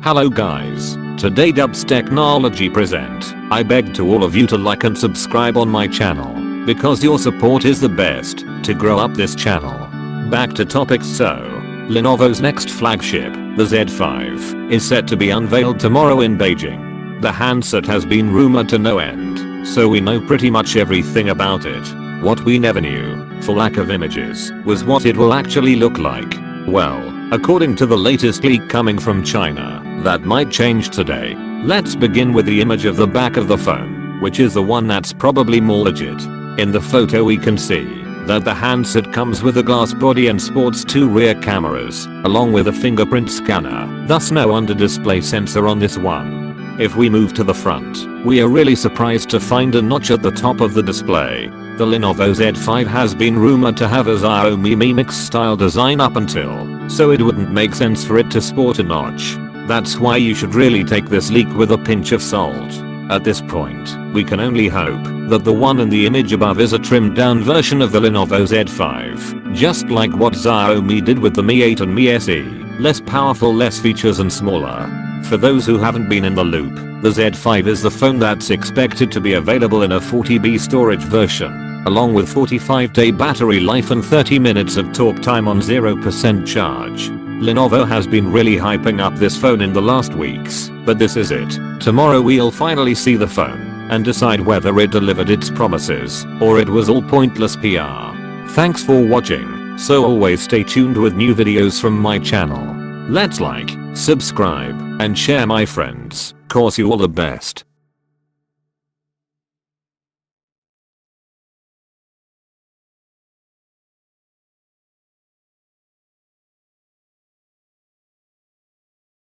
Hello guys, today Dubstechnology Present. I beg to all of you to like and subscribe on my channel, because your support is the best to grow up this channel. Back to topics. So, Lenovo's next flagship, the Z5, is set to be unveiled tomorrow in Beijing. The handset has been rumored to no end, so we know pretty much everything about it. What we never knew, for lack of images, was what it will actually look like. Well, according to the latest leak coming from China, that might change today. Let's begin with the image of the back of the phone, which is the one that's probably more legit. In the photo we can see that the handset comes with a glass body and sports 2 rear cameras, along with a fingerprint scanner, thus no under-display sensor on this one. If we move to the front, we are really surprised to find a notch at the top of the display. The Lenovo Z5 has been rumored to have a Xiaomi Mi Mix style design up until, so it wouldn't make sense for it to sport a notch. That's why you should really take this leak with a pinch of salt. At this point, we can only hope that the one in the image above is a trimmed down version of the Lenovo Z5, just like what Xiaomi did with the Mi 8 and Mi SE, less powerful, less features and smaller. For those who haven't been in the loop, the Z5 is the phone that's expected to be available in a 40GB storage version, along with 45-day battery life and 30 minutes of talk time on 0% charge. Lenovo has been really hyping up this phone in the last weeks, but this is it. Tomorrow we'll finally see the phone and decide whether it delivered its promises or it was all pointless PR. Thanks for watching, so always stay tuned with new videos from my channel. Let's like, subscribe, and share my friends, cause you all the best.